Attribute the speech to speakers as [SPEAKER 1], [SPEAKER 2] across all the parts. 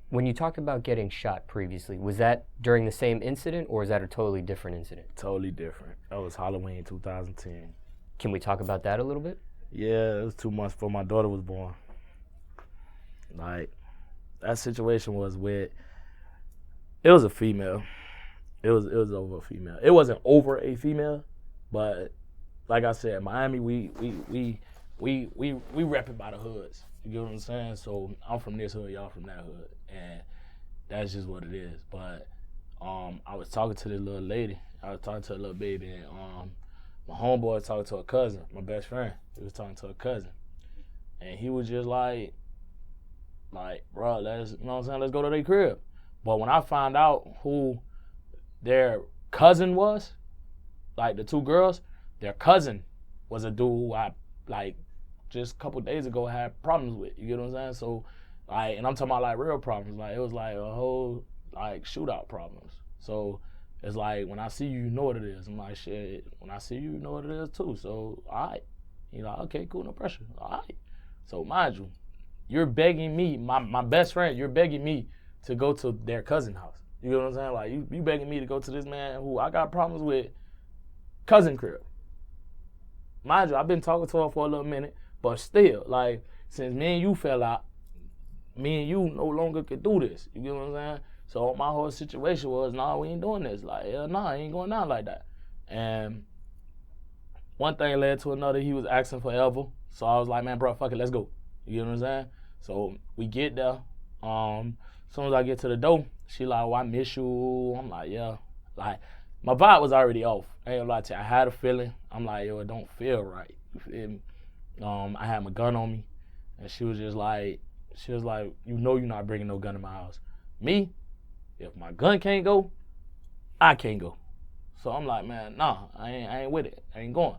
[SPEAKER 1] When you talked about getting shot previously, was that during the same incident or is that a totally different incident?
[SPEAKER 2] Totally different. That was Halloween 2010.
[SPEAKER 1] Can we talk about that a little bit?
[SPEAKER 2] Yeah, it was 2 months before my daughter was born. Like, that situation was with, it was a female. It was over a female. It wasn't over a female, but like I said, Miami, we rep it by the hoods. You get what I'm saying? So I'm from this hood, y'all from that hood, and that's just what it is. But I was talking to this little lady. I was talking to a little baby, and my homeboy was talking to a cousin, my best friend. He was talking to a cousin, and he was just like, bro, let's, you know what I'm saying? Let's go to their crib. But when I found out who their cousin was, like the two girls, their cousin was a dude who I, like, just a couple days ago had problems with. You get what I'm saying? So, like, and I'm talking about, like, real problems. Like, it was, like, a whole, like, shootout problems. So, it's like, when I see you, you know what it is. I'm like, shit, when I see you, you know what it is, too. So, all right. You know, okay, cool, no pressure. All right. So, mind you, you're begging me, my best friend, you're begging me to go to their cousin's house. You know what I'm saying? Like, you begging me to go to this man who I got problems with, cousin crib. Mind you, I've been talking to her for a little minute, but still, like, since me and you fell out, me and you no longer could do this. You get what I'm saying? So my whole situation was, nah, we ain't doing this. Like, hell nah, I ain't going down like that. And one thing led to another. He was asking forever. So I was like, man, bro, fuck it, let's go. You get what I'm saying? So we get there. As soon as I get to the door, she like, oh, I miss you. I'm like, yeah. Like, my vibe was already off. I ain't gonna lie to you. I had a feeling. I'm like, yo, it don't feel right. You feel me? I had my gun on me. And she was like, you know you're not bringing no gun in my house. Me, if my gun can't go, I can't go. So I'm like, man, nah, I ain't with it. I ain't going.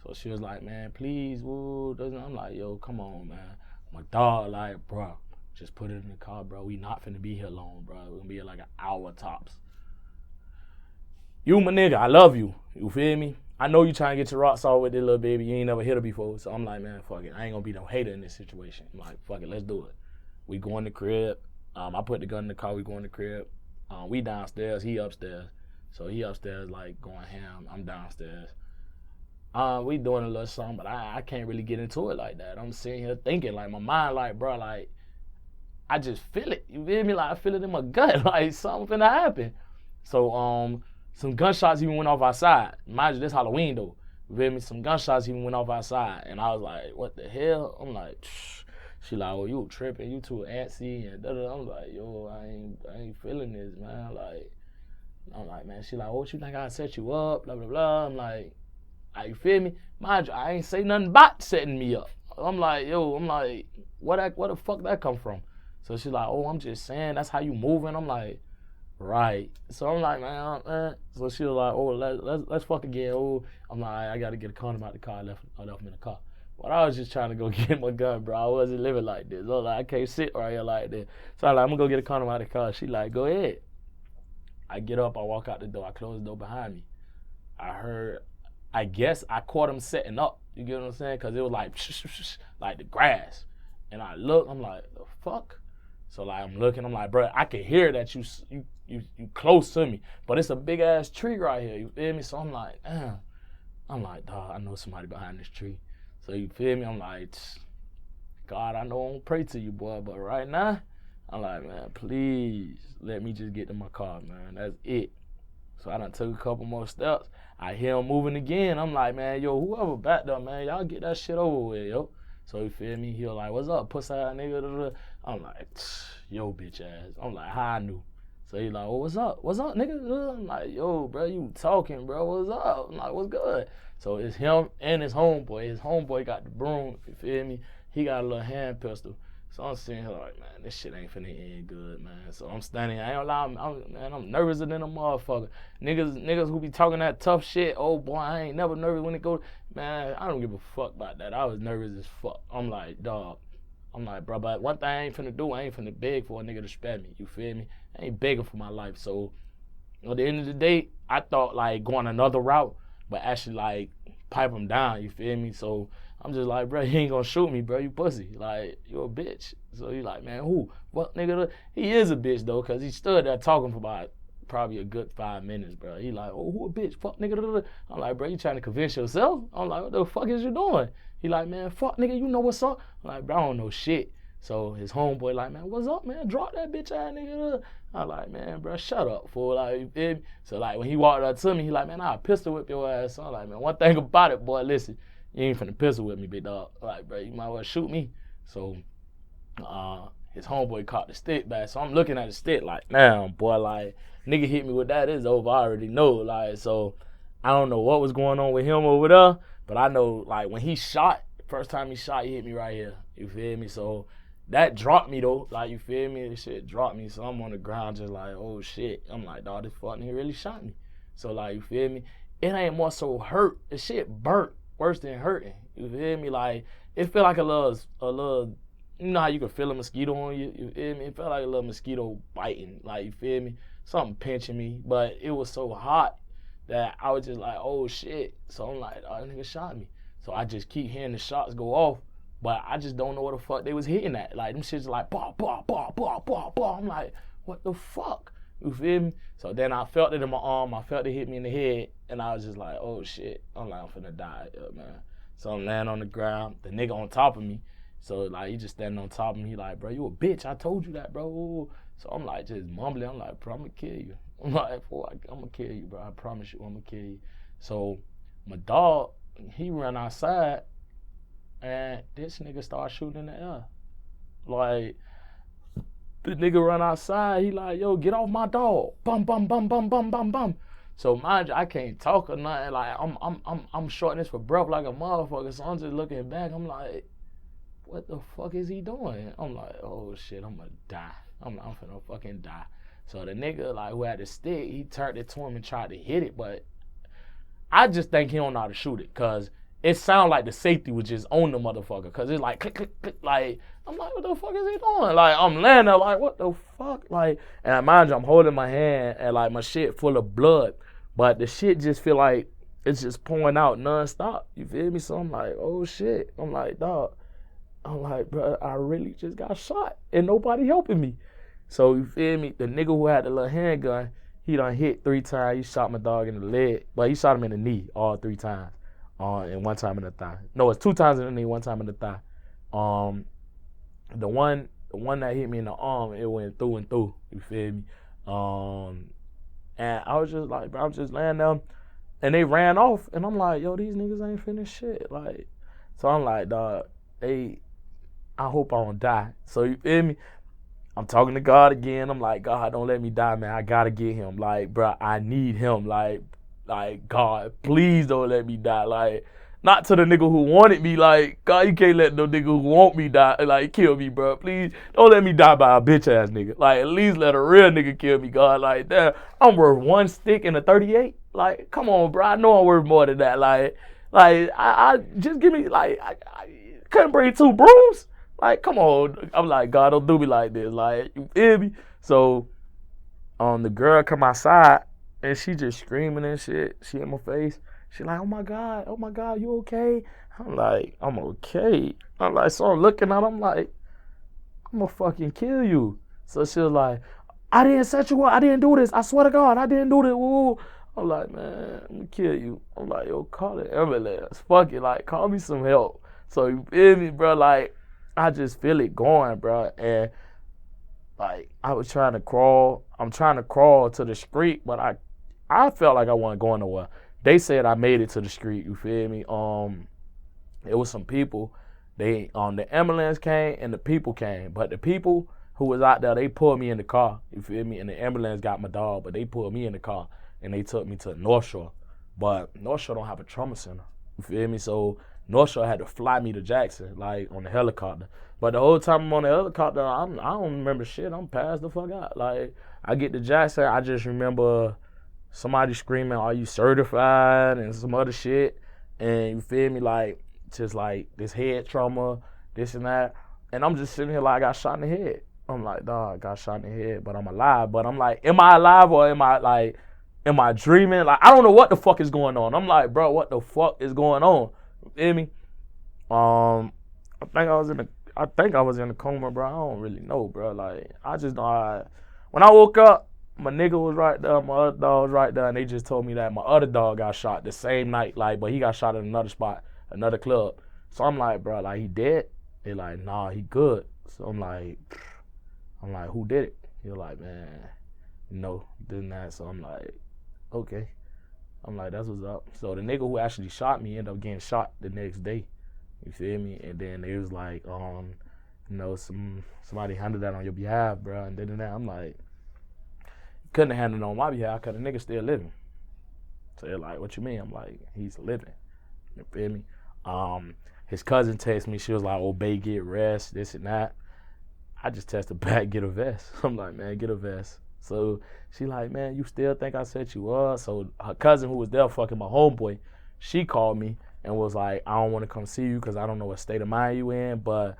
[SPEAKER 2] So she was like, man, please, woo. I'm like, yo, come on, man. My dog, like, bro, just put it in the car, bro. We not finna be here long, bro. We're gonna be here like an hour tops. You my nigga, I love you. You feel me? I know you trying to get your rocks off with this little baby. You ain't never hit her before. So I'm like, man, fuck it. I ain't gonna be no hater in this situation. I'm like, fuck it, let's do it. We go in the crib. I put the gun in the car, we go in the crib. We downstairs, he upstairs. So he upstairs like going ham, I'm downstairs. We doing a little something, but I can't really get into it like that. I'm sitting here thinking, like, my mind, like, bro, like, I just feel it. You feel me? Like, I feel it in my gut. Like, something finna happen. So, some gunshots even went off outside. Mind you, this Halloween, though. You feel me? Some gunshots even went off outside. And I was like, what the hell? I'm like, shh. She like, oh, you tripping. You too antsy. And da-da. I'm like, yo, I ain't feeling this, man. Like, I'm like, man. She like, oh, what you think I set you up? Blah, blah, blah. I'm like, you feel me? Mind you, I ain't say nothing about setting me up. I'm like, yo, where the fuck that come from? So she's like, oh, I'm just saying, that's how you moving. I'm like, right. So I'm like, man. So she was like, oh, let's fuck again. Oh, I'm like, I gotta get a condom out the car. I left him in the car. But I was just trying to go get my gun, bro. I wasn't living like this. I was like, I can't sit right here like this. So I'm like, I'm gonna go get a condom out of the car. She like, go ahead. I get up, I walk out the door. I close the door behind me. I guess I caught him setting up. You get what I'm saying? Because it was like, like the grass. And I look, I'm like, the fuck? So like I'm looking, I'm like, bro, I can hear that you close to me, but it's a big ass tree right here. You feel me? So I'm like, damn. I'm like, dawg, I know somebody behind this tree. So you feel me? I'm like, God, I know I don't pray to you, boy, but right now, I'm like, man, please let me just get to my car, man. That's it. So I done took a couple more steps. I hear him moving again. I'm like, man, yo, whoever back there, man, y'all get that shit over with, yo. So you feel me? He was like, what's up, pussy ass nigga? I'm like, yo, bitch ass. I'm like, how I knew? So he like, oh, what's up? What's up, nigga? I'm like, yo, bro, you talking, bro. What's up? I'm like, what's good? So it's him and his homeboy. His homeboy got the broom, you feel me? He got a little hand pistol. So I'm sitting here like, man, this shit ain't finna end good, man. So I'm standing, I ain't gonna lie, I'm nervouser than a motherfucker. Niggas who be talking that tough shit, oh boy, I ain't never nervous when it go, man, I don't give a fuck about that. I was nervous as fuck. I'm like, dog. I'm like, bro, but one thing I ain't finna do, I ain't finna beg for a nigga to spare me, you feel me? I ain't begging for my life. So at the end of the day, I thought like going another route, but actually like pipe him down, you feel me? So I'm just like, bro, he ain't gonna shoot me, bro, you pussy. Like, you a bitch. So he like, man, who? What nigga? He is a bitch though, cause he stood there talking for about probably a good 5 minutes, bro. He like, oh, who a bitch? Fuck nigga. I'm like, bro, you trying to convince yourself? I'm like, what the fuck is you doing? He like, man, fuck nigga, you know what's up? I'm like, bro, I don't know shit. So his homeboy like, man, what's up, man? Drop that bitch ass nigga. I'm like, man, bro, shut up, fool. Like, you feel me? So like when he walked up to me, he like, man, I'll pistol whip your ass. So I'm like, man, one thing about it, boy, listen, you ain't finna pistol whip me, big dog. Like, bro, you might well shoot me. So his homeboy caught the stick back. So I'm looking at the stick like, damn, boy, like, nigga hit me with that, it's over. I already know. Like, so I don't know what was going on with him over there, but I know, like, when he shot, first time he shot, he hit me right here. You feel me? So that dropped me, though. Like, you feel me? This shit dropped me. So I'm on the ground just like, oh, shit. I'm like, dawg, this fuck nigga really shot me. So, like, you feel me? It ain't more so hurt. The shit burnt worse than hurting. You feel me? Like, it feel like a little, you know how you can feel a mosquito on you? You feel me? It felt like a little mosquito biting. Like, you feel me? Something pinching me. But it was so hot that I was just like, oh, shit. So I'm like, oh, that nigga shot me. So I just keep hearing the shots go off. But I just don't know what the fuck they was hitting at. Like, them shits like, bah, bah, bah, bah, bah, bah. I'm like, what the fuck? You feel me? So then I felt it in my arm. I felt it hit me in the head. And I was just like, oh, shit. I'm like, I'm finna die, man. So I'm laying on the ground. The nigga on top of me. So, like, he just standing on top of me. He like, bro, you a bitch. I told you that, bro. So I'm like, just mumbling. I'm like, bro, I'm gonna kill you. I'm like, I'm gonna kill you, bro. I promise you, I'm gonna kill you. So my dog, he ran outside. And this nigga started shooting in the air. Like, the nigga run outside, he like, yo, get off my dog. Bum, bum, bum, bum, bum, bum, bum. So mind you, I can't talk or nothing. Like, I'm shorting this for breath like a motherfucker. So I'm just looking back, I'm like, what the fuck is he doing? I'm like, oh shit, I'm gonna die. I'm finna fucking die. So the nigga, like, who had the stick, he turned it to him and tried to hit it, but I just think he don't know how to shoot it, cause it sounded like the safety was just on the motherfucker, cause it's like click, click, click, like, I'm like, what the fuck is he doing? Like, I'm laying there like, what the fuck? Like, and mind you, I'm holding my hand and like my shit full of blood, but the shit just feel like it's just pouring out nonstop. You feel me? So I'm like, oh shit. I'm like, dog. I'm like, bro, I really just got shot and nobody helping me. So you feel me? The nigga who had the little handgun, he done hit 3 times. He shot my dog in the leg, but he shot him in the knee all 3 times. And 1 time in the thigh. No, it's 2 times in the knee, 1 time in the thigh. The one that hit me in the arm, it went through and through. You feel me? And I was just like, bro, I was just laying there, and they ran off, and I'm like, yo, these niggas ain't finished shit. Like, so I'm like, dog, I hope I don't die. So you feel me? I'm talking to God again. I'm like, God, don't let me die, man. I gotta get him. Like, bro, I need him. Like, God, please don't let me die. Like, not to the nigga who wanted me. Like, God, you can't let no nigga who want me die, like, kill me, bro. Please don't let me die by a bitch ass nigga. Like, at least let a real nigga kill me, God. Like, damn, I'm worth 1 stick and a 38. Like, come on, bro. I know I'm worth more than that. Like, I just give me, like, I couldn't bring 2 brooms. Like, come on. I'm like, God, don't do me like this. Like, you feel me? So, the girl come outside, and she just screaming and shit. She in my face. She like, oh my God, you okay? I'm like, I'm okay. I'm like, so I'm looking at her, I'm like, I'm gonna fucking kill you. So she was like, I didn't set you up. I didn't do this. I swear to God, I didn't do this. Woo. I'm like, man, I'm gonna kill you. I'm like, yo, call the ambulance. Fuck it, like, call me some help. So you feel me, bro? Like, I just feel it going, bro. And like, I was trying to crawl. I'm trying to crawl to the street, but I felt like I wasn't going nowhere. They said I made it to the street. You feel me? It was some people. The ambulance came and the people came, but the people who was out there, they pulled me in the car. You feel me? And the ambulance got my dog, but they pulled me in the car and they took me to North Shore. But North Shore don't have a trauma center. You feel me? So North Shore had to fly me to Jackson, like, on the helicopter. But the whole time I'm on the helicopter, I don't remember shit. I'm passed the fuck out. Like, I get to Jackson, I just remember somebody screaming, are you certified, and some other shit. And you feel me, like, just like this head trauma, this and that. And I'm just sitting here like I got shot in the head. I'm like, dog, I got shot in the head, but I'm alive. But I'm like, am I alive or am I dreaming? Like, I don't know what the fuck is going on. I'm like, bro, what the fuck is going on? You feel me? I think I was I think I was in a coma, bro. I don't really know, bro. Like, I just know when I woke up, my nigga was right there, my other dog was right there, and they just told me that my other dog got shot the same night, like, but he got shot at another spot, another club. So I'm like, bro, like, he dead? They like, nah, he good. So I'm like, who did it? He was like, man, this and that. So I'm like, okay. I'm like, that's what's up. So the nigga who actually shot me ended up getting shot the next day. You feel me? And then it was like, somebody handled that on your behalf, bro. And then I'm like, couldn't have handled it on my behalf because the nigga still living. So they're like, what you mean? I'm like, he's living. You feel me? His cousin texted me. She was like, obey, get rest, this and that. I just texted back, get a vest. I'm like, man, get a vest. So she like, man, you still think I set you up? So her cousin who was there fucking my homeboy, she called me and was like, I don't want to come see you because I don't know what state of mind you in, but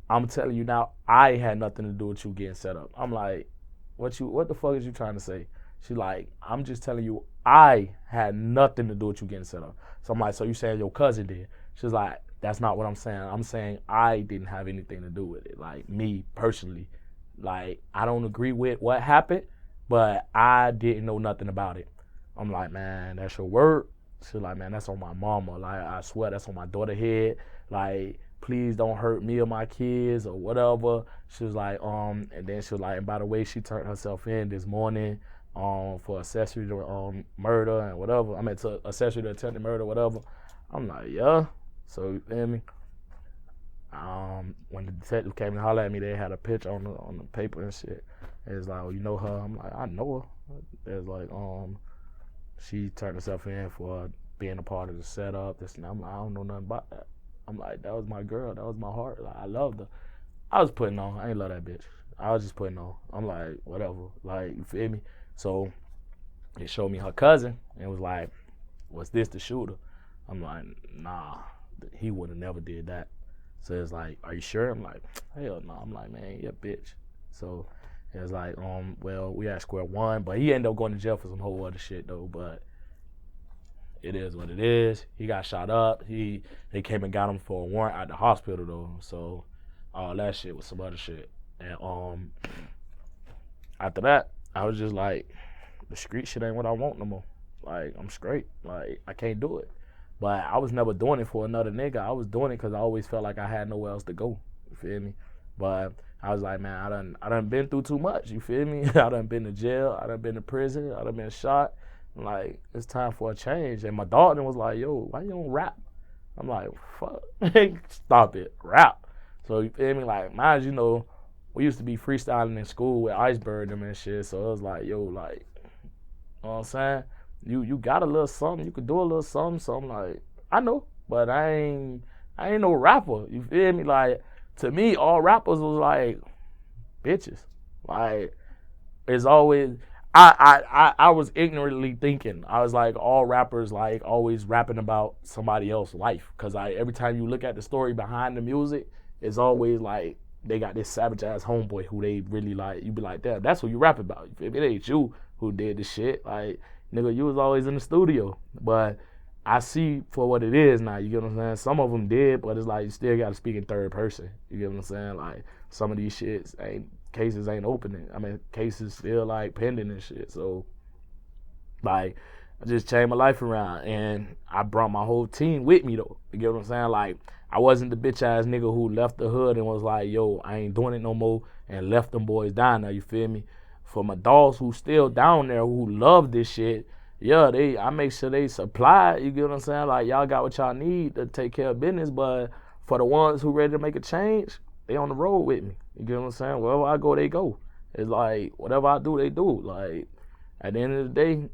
[SPEAKER 2] I'm telling you now, I had nothing to do with you getting set up. I'm like, what the fuck is you trying to say? She like, I'm just telling you, I had nothing to do with you getting set up. So I'm like, so you saying your cousin did? She's like, that's not what I'm saying. I'm saying I didn't have anything to do with it. Like, me personally. Like, I don't agree with what happened, but I didn't know nothing about it. I'm like, man, that's your word? She's like, man, that's on my mama. Like, I swear that's on my daughter's head. Like, please don't hurt me or my kids or whatever. She was like, and then she was like, and by the way, she turned herself in this morning for accessory to murder and whatever. I mean, to accessory to attempted murder, whatever. I'm like, yeah. So, you feel me? When the detective came and hollered at me, they had a picture on the paper and shit. And it's like, oh, you know her? I'm like, I know her. It's like, she turned herself in for being a part of the setup. This and that. I'm like, I don't know nothing about that. I'm like, that was my girl. That was my heart. Like, I loved her. I was putting on. I ain't love that bitch. I was just putting on. I'm like, whatever. Like, you feel me? So they showed me her cousin and was like, was this the shooter? I'm like, nah, he would have never did that. So it's like, are you sure? I'm like, hell no. I'm like, man, yeah, bitch. So it was like, well, we at square one, but he ended up going to jail for some whole other shit though. But it is what it is. He got shot up. They came and got him for a warrant at the hospital though. So all that shit was some other shit. And after that, I was just like, the street shit ain't what I want no more. Like, I'm straight. Like, I can't do it. But I was never doing it for another nigga. I was doing it because I always felt like I had nowhere else to go. You feel me? But I was like, man, I done been through too much. You feel me? I done been to jail. I done been to prison. I done been shot. Like, it's time for a change. And my dog then was like, yo, why you don't rap? I'm like, fuck. Stop it. Rap. So, you feel me? Like, mind you, we used to be freestyling in school with Iceberg and shit. So it was like, yo, like, you know what I'm saying? You got a little something, you could do a little something, so I'm like, I know, but I ain't no rapper, you feel me? Like, to me, all rappers was like, bitches. Like, it's always, I was ignorantly thinking, I was like, all rappers like always rapping about somebody else's life, because every time you look at the story behind the music, it's always like, they got this savage ass homeboy who they really like, you be like, damn, that's who you rap about. If it ain't you who did the shit, like, nigga, you was always in the studio. But I see for what it is now, you get what I'm saying? Some of them did, but it's like you still got to speak in third person. You get what I'm saying? Like, some of these cases ain't opening. I mean, cases still like pending and shit. So, like, I just changed my life around, and I brought my whole team with me though. You get what I'm saying? Like, I wasn't the bitch ass nigga who left the hood and was like, yo, I ain't doing it no more, and left them boys down there, you feel me? For my dogs who still down there who love this shit, yeah, I make sure they supply, you get what I'm saying? Like, y'all got what y'all need to take care of business, but for the ones who ready to make a change, they on the road with me. You get what I'm saying? Wherever I go, they go. It's like, whatever I do, they do. Like, at the end of the day,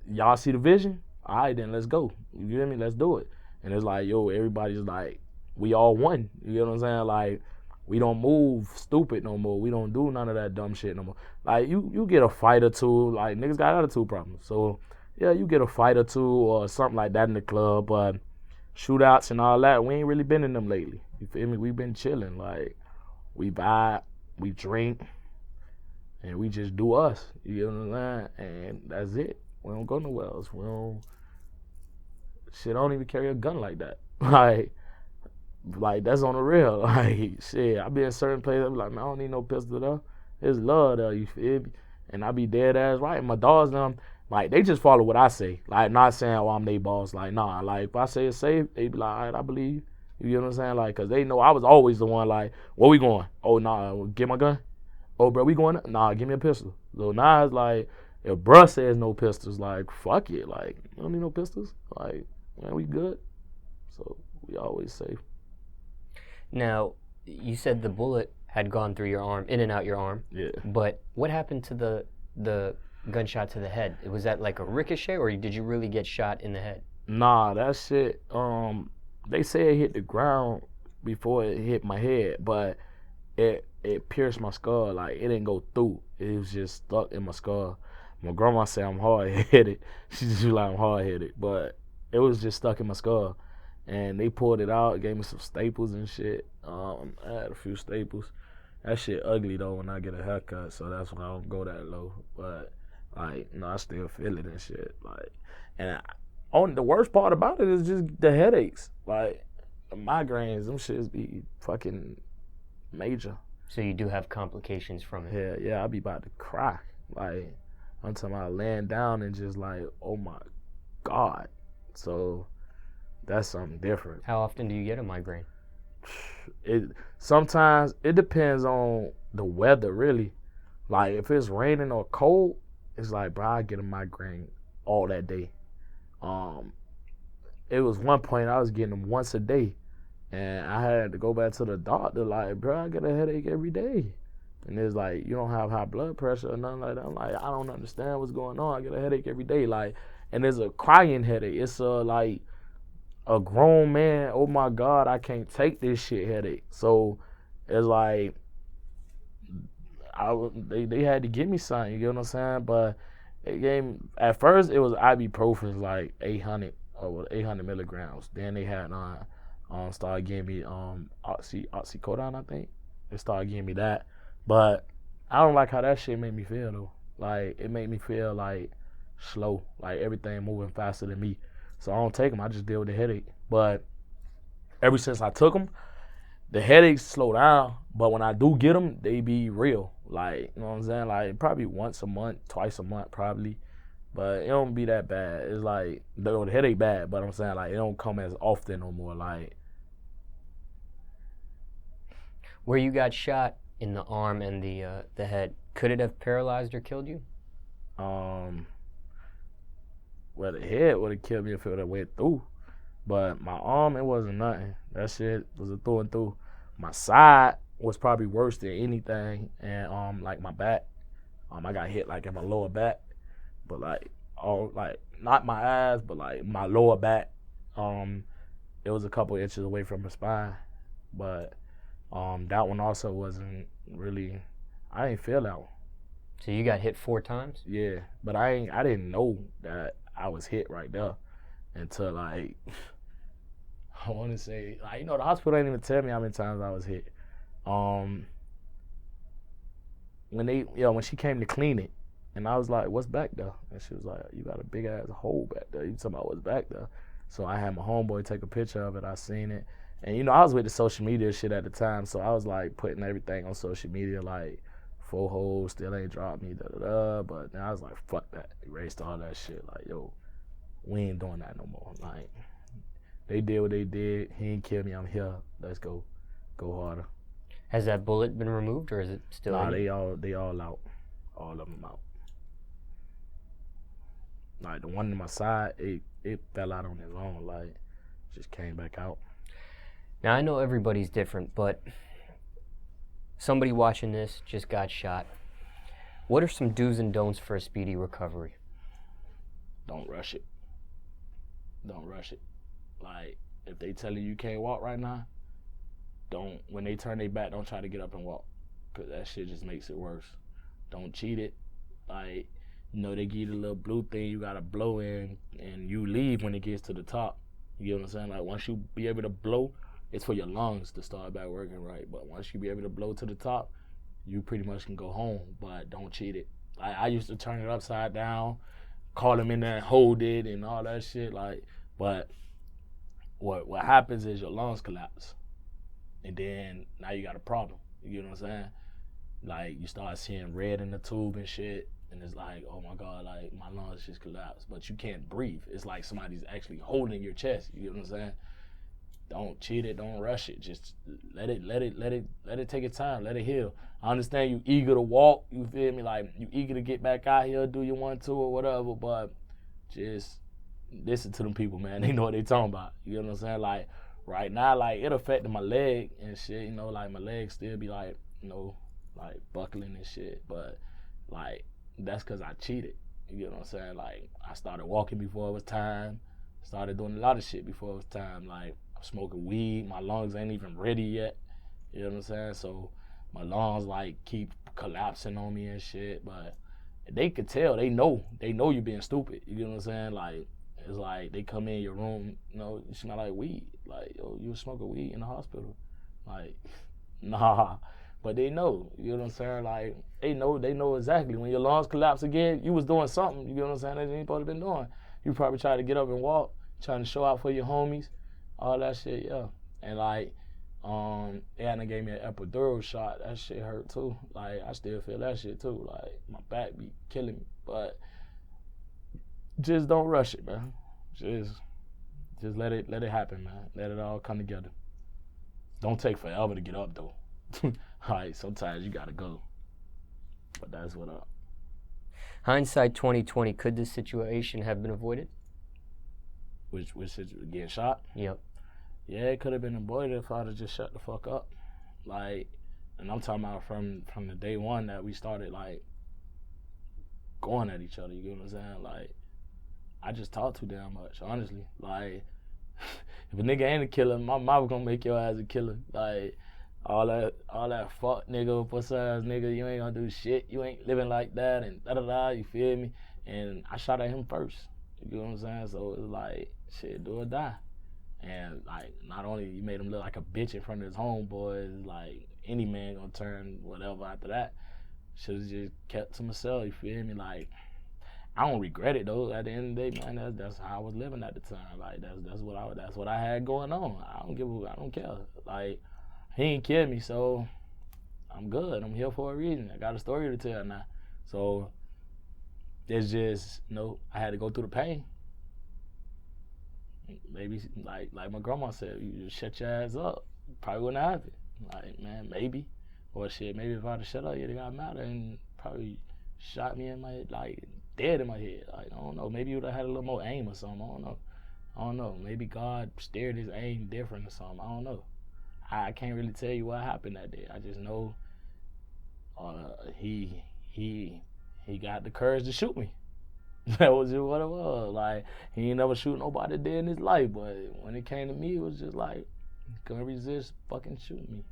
[SPEAKER 2] y'all see the vision? All right, then let's go. You get me? Let's do it. And it's like, yo, everybody's like, we all one. You get what I'm saying? Like, we don't move stupid no more. We don't do none of that dumb shit no more. Like, you get a fight or two. Like, niggas got attitude problems. So, yeah, you get a fight or two or something like that in the club. But shootouts and all that, we ain't really been in them lately. You feel me? We been chilling. Like, we vibe, we drink, and we just do us. You get what I'm saying? And that's it. We don't go nowhere else. I don't even carry a gun like that. Like, Like, that's on the real. Like, shit, I be in certain places, I be like, man, I don't need no pistol there. It's love there, you feel me? And I be dead ass right. And my dogs, them, like, they just follow what I say. Like, not saying, oh, I'm they boss. Like, nah, like, if I say it's safe, they be like, all right, I believe. You know what I'm saying? Like, because they know I was always the one, like, where we going? Oh, nah, get my gun. Oh, bro, we going? Nah, give me a pistol. So now it's like, if bruh says no pistols, like, fuck it. Like, you don't need no pistols. Like, man, we good. So we always safe.
[SPEAKER 1] Now, you said the bullet had gone through your arm, in and out your arm.
[SPEAKER 2] Yeah.
[SPEAKER 1] But what happened to the gunshot to the head? Was that like a ricochet, or did you really get shot in the head?
[SPEAKER 2] Nah, that shit, they say it hit the ground before it hit my head, but it pierced my skull. Like, it didn't go through. It was just stuck in my skull. My grandma said I'm hard-headed. She just be like, I'm hard-headed. But it was just stuck in my skull. And they pulled it out, gave me some staples and shit. I had a few staples. That shit ugly, though, when I get a haircut, so that's why I don't go that low. But, like, no, I still feel it and shit. Like, and the worst part about it is just the headaches. Like, the migraines, them shits be fucking major.
[SPEAKER 1] So you do have complications from it.
[SPEAKER 2] Yeah, I be about to cry. Like, I'm talking about laying down and just like, oh my God. So that's something different.
[SPEAKER 1] How often do you get a migraine?
[SPEAKER 2] Sometimes it depends on the weather, really. Like, if it's raining or cold, it's like, bro, I get a migraine all that day. It was one point I was getting them once a day, and I had to go back to the doctor, like, bro, I get a headache every day. And it's like, you don't have high blood pressure or nothing like that. I'm like, I don't understand what's going on. I get a headache every day. Like, and it's a crying headache. It's like a grown man, oh my God, I can't take this shit headache. So it's like, they had to give me something, you get what I'm saying? But at first it was ibuprofen, like 800 milligrams. Then they had started giving me oxycodone, I think. They started giving me that. But I don't like how that shit made me feel, though. Like, it made me feel like slow, like everything moving faster than me. So I don't take them. I just deal with the headache. But ever since I took them, the headaches slow down. But when I do get them, they be real. Like, you know what I'm saying? Like, probably once a month, twice a month, probably. But it don't be that bad. It's like, the headache bad, but I'm saying, like, it don't come as often no more. Like,
[SPEAKER 1] where you got shot in the arm and the head, could it have paralyzed or killed you?
[SPEAKER 2] Well, the head would have killed me if it would have went through. But my arm, it wasn't nothing. That shit was a through and through. My side was probably worse than anything. And like my back, I got hit like in my lower back. But like, not my ass, but like my lower back. It was a couple inches away from the spine. But that one also wasn't really, I didn't feel that one.
[SPEAKER 1] So you got hit 4 times?
[SPEAKER 2] Yeah, but I didn't know that I was hit right there until, like, I want to say, like, the hospital didn't even tell me how many times I was hit. When she came to clean it, and I was like, what's back there? And she was like, you got a big ass hole back there. You talking about what's back there? So I had my homeboy take a picture of it. I seen it. And, I was with the social media shit at the time, so I was, like, putting everything on social media, like, 4 holes, still ain't dropped me, da-da-da. But then I was like, fuck that. Erased all that shit. Like, yo, we ain't doing that no more. Like, they did what they did. He ain't killed me. I'm here. Let's go. Go harder.
[SPEAKER 1] Has that bullet been removed, or is it still
[SPEAKER 2] Nah,
[SPEAKER 1] in?
[SPEAKER 2] they all out. All of them out. Like, the one on my side, it fell out on its own. Like, just came back out.
[SPEAKER 1] Now, I know everybody's different, but somebody watching this just got shot. What are some do's and don'ts for a speedy recovery?
[SPEAKER 2] Don't rush it. Don't rush it. Like, if they tell you can't walk right now, when they turn their back, don't try to get up and walk, because that shit just makes it worse. Don't cheat it. Like, they give you the little blue thing you got to blow in, and you leave when it gets to the top. You get what I'm saying? Like, once you be able to blow, it's for your lungs to start back working right. But once you be able to blow to the top, you pretty much can go home. But don't cheat it. Like, I used to turn it upside down, call them in there and hold it and all that shit. Like, but what happens is your lungs collapse. and then now you got a problem. You know what I'm saying? Like, you start seeing red in the tube and shit, and it's like, oh my God, like, my lungs just collapsed. But you can't breathe. It's like somebody's actually holding your chest. You know what I'm saying? Don't cheat it, don't rush it. Just let it take its time, let it heal. I understand you eager to walk, you feel me? Like, you eager to get back out here, do your 1-2 or whatever, but just listen to them people, man. They know what they talking about. You know what I'm saying? Like, right now, like, it affected my leg and shit, you know, like, my leg still be like, you know, like, buckling and shit, but, like, that's because I cheated. You know what I'm saying? Like, I started walking before it was time, started doing a lot of shit before it was time, like, I'm smoking weed, my lungs ain't even ready yet, you know what I'm saying? So, my lungs, like, keep collapsing on me and shit, but they could tell, they know you being stupid, you know what I'm saying? Like, it's like, they come in your room, you know, you smell like weed, like, yo, you was smoking weed in the hospital, like, nah. But they know, you know what I'm saying? Like, they know exactly. When your lungs collapse again, you was doing something, you know what I'm saying, that you ain't supposed to been doing. You probably tried to get up and walk, trying to show out for your homies, all that shit, yeah. And like, they gave me an epidural shot. That shit hurt too. Like, I still feel that shit too. Like, my back be killing me. But just don't rush it, man. Just let it happen, man. Let it all come together. Don't take forever to get up though. Like, sometimes you gotta go. But that's what up.
[SPEAKER 1] Hindsight 2020, could this situation have been avoided?
[SPEAKER 2] Which getting shot?
[SPEAKER 1] Yep.
[SPEAKER 2] Yeah, it could have been avoided if I'd have just shut the fuck up. Like, and I'm talking about from the day one that we started, like, going at each other, you know what I'm saying? Like, I just talk too damn much, honestly. Like, if a nigga ain't a killer, my mouth gonna make your ass a killer. Like, all that fuck nigga, pussy ass nigga, you ain't gonna do shit, you ain't living like that, and da-da-da, you feel me? And I shot at him first, you know what I'm saying? So it's like, shit, do or die. And like, not only you made him look like a bitch in front of his homeboys, like, any man gonna turn whatever after that. Should've just kept to myself, you feel me? Like, I don't regret it though. At the end of the day, man, that's how I was living at the time. Like, that's what I had going on. I don't care. Like, he ain't killed me, so I'm good. I'm here for a reason. I got a story to tell now. So it's just, you know, I had to go through the pain. Maybe, like my grandma said, you just shut your ass up, probably wouldn't have it. Like, man, maybe. Or shit, maybe if I'd have shut up, you'd have got mad and probably shot me in my, like, dead in my head. Like, I don't know, maybe you would have had a little more aim or something. I don't know. Maybe God steered his aim different or something. I don't know. I can't really tell you what happened that day. I just know he got the courage to shoot me. That was just what it was. Like, he ain't never shoot nobody dead in his life, but when it came to me, it was just like, he couldn't resist fucking shooting me.